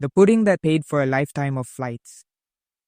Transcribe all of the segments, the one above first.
the pudding that paid for a lifetime of flights.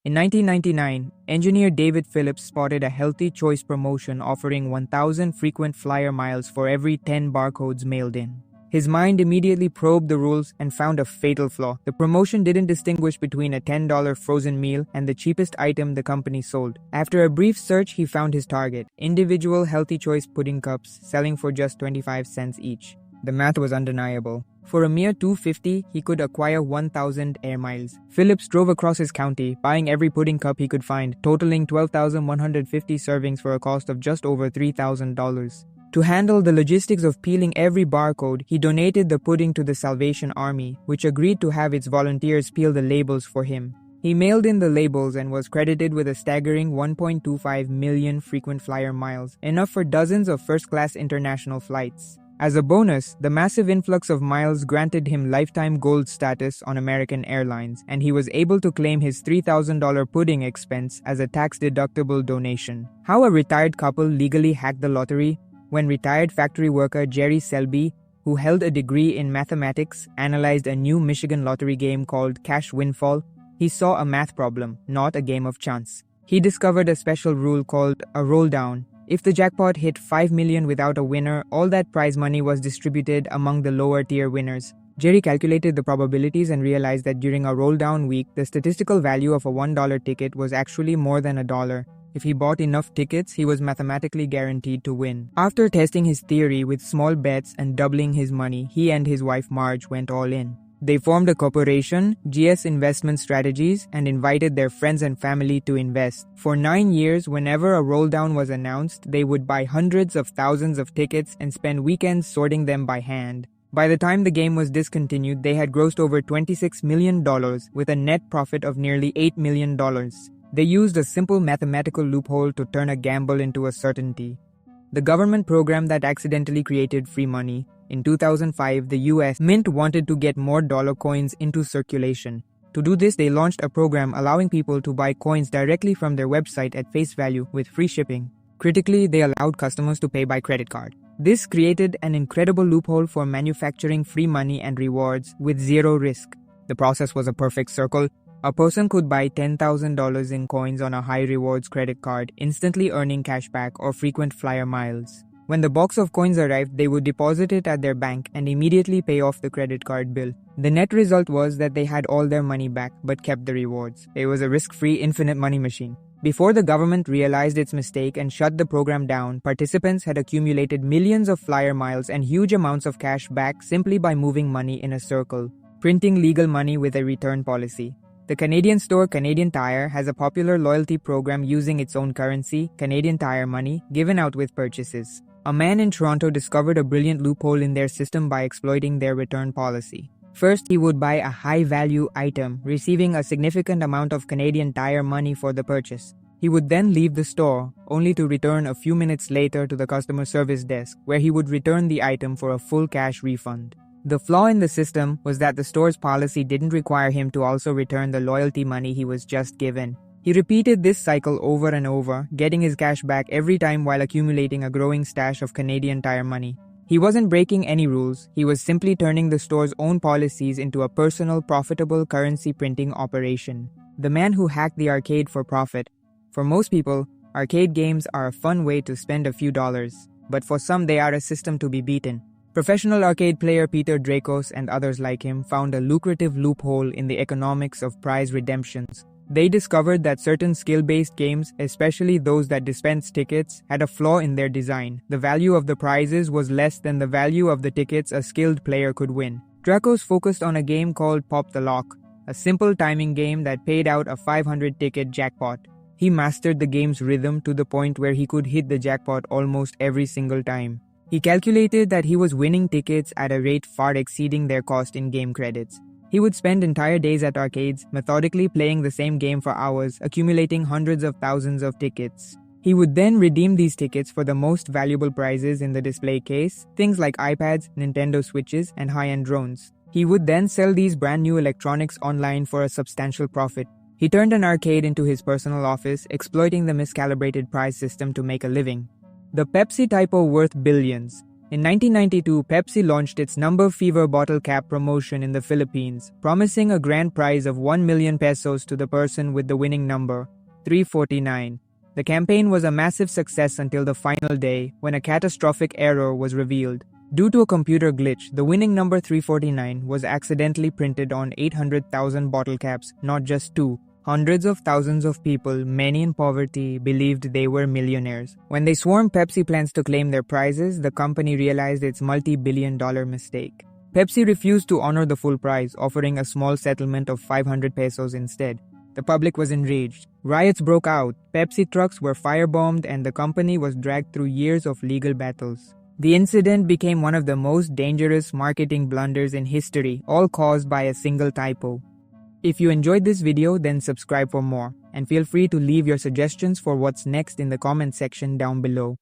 In 1999, engineer David Phillips spotted a healthy choice promotion offering 1,000 frequent flyer miles for every 10 barcodes mailed in. His mind immediately probed the rules and found a fatal flaw. The promotion didn't distinguish between a $10 frozen meal and the cheapest item the company sold. After a brief search, he found his target: individual Healthy Choice pudding cups selling for just 25 cents each. The math was undeniable. For a mere $2.50, he could acquire 1,000 air miles. Phillips drove across his county, buying every pudding cup he could find, totaling 12,150 servings for a cost of just over $3,000. To handle the logistics of peeling every barcode, he donated the pudding to the Salvation Army, which agreed to have its volunteers peel the labels for him. He mailed in the labels and was credited with a staggering 1.25 million frequent flyer miles, enough for dozens of first-class international flights. As a bonus, the massive influx of miles granted him lifetime gold status on American Airlines, and he was able to claim his $3,000 pudding expense as a tax-deductible donation. How a retired couple legally hacked the lottery? When retired factory worker Jerry Selbee, who held a degree in mathematics, analyzed a new Michigan lottery game called Cash WinFall, he saw a math problem, not a game of chance. He discovered a special rule called a roll-down. If the jackpot hit $5 million without a winner, all that prize money was distributed among the lower-tier winners. Jerry calculated the probabilities and realized that during a roll-down week, the statistical value of a $1 ticket was actually more than $1. If he bought enough tickets, he was mathematically guaranteed to win. After testing his theory with small bets and doubling his money, he and his wife Marge went all in. They formed a corporation, GS Investment Strategies, and invited their friends and family to invest. For 9 years, whenever a roll-down was announced, they would buy hundreds of thousands of tickets and spend weekends sorting them by hand. By the time the game was discontinued, they had grossed over $26 million, with a net profit of nearly $8 million. They used a simple mathematical loophole to turn a gamble into a certainty. The government program that accidentally created free money. In 2005, the US Mint wanted to get more dollar coins into circulation. To do this, they launched a program allowing people to buy coins directly from their website at face value with free shipping. Critically, they allowed customers to pay by credit card. This created an incredible loophole for manufacturing free money and rewards with zero risk. The process was a perfect circle. A person could buy $10,000 in coins on a high rewards credit card, instantly earning cashback or frequent flyer miles. When the box of coins arrived, they would deposit it at their bank and immediately pay off the credit card bill. The net result was that they had all their money back but kept the rewards. It was a risk-free infinite money machine. Before the government realized its mistake and shut the program down, participants had accumulated millions of flyer miles and huge amounts of cash back simply by moving money in a circle, printing legal money with a return policy. The Canadian store Canadian Tire has a popular loyalty program using its own currency, Canadian Tire money, given out with purchases. A man in Toronto discovered a brilliant loophole in their system by exploiting their return policy. First, he would buy a high-value item, receiving a significant amount of Canadian Tire money for the purchase. He would then leave the store, only to return a few minutes later to the customer service desk, where he would return the item for a full cash refund. The flaw in the system was that the store's policy didn't require him to also return the loyalty money he was just given. He repeated this cycle over and over, getting his cash back every time while accumulating a growing stash of Canadian Tire money. He wasn't breaking any rules, he was simply turning the store's own policies into a personal, profitable currency printing operation. The man who hacked the arcade for profit. For most people, arcade games are a fun way to spend a few dollars, but for some they are a system to be beaten. Professional arcade player Peter Dracos and others like him found a lucrative loophole in the economics of prize redemptions. They discovered that certain skill-based games, especially those that dispensed tickets, had a flaw in their design. The value of the prizes was less than the value of the tickets a skilled player could win. Dracos focused on a game called Pop the Lock, a simple timing game that paid out a 500-ticket jackpot. He mastered the game's rhythm to the point where he could hit the jackpot almost every single time. He calculated that he was winning tickets at a rate far exceeding their cost in game credits. He would spend entire days at arcades, methodically playing the same game for hours, accumulating hundreds of thousands of tickets. He would then redeem these tickets for the most valuable prizes in the display case, things like iPads, Nintendo Switches, and high-end drones. He would then sell these brand new electronics online for a substantial profit. He turned an arcade into his personal office, exploiting the miscalibrated prize system to make a living. The Pepsi typo worth billions. In 1992, Pepsi launched its Number Fever bottle cap promotion in the Philippines, promising a grand prize of 1 million pesos to the person with the winning number, 349. The campaign was a massive success until the final day, when a catastrophic error was revealed. Due to a computer glitch, the winning number 349 was accidentally printed on 800,000 bottle caps, not just two. Hundreds of thousands of people, many in poverty, believed they were millionaires. When they swarmed Pepsi plants to claim their prizes, the company realized its multi-billion-dollar mistake. Pepsi refused to honor the full prize, offering a small settlement of 500 pesos instead. The public was enraged. Riots broke out, Pepsi trucks were firebombed, and the company was dragged through years of legal battles. The incident became one of the most dangerous marketing blunders in history, all caused by a single typo. If you enjoyed this video, then subscribe for more, and feel free to leave your suggestions for what's next in the comment section down below.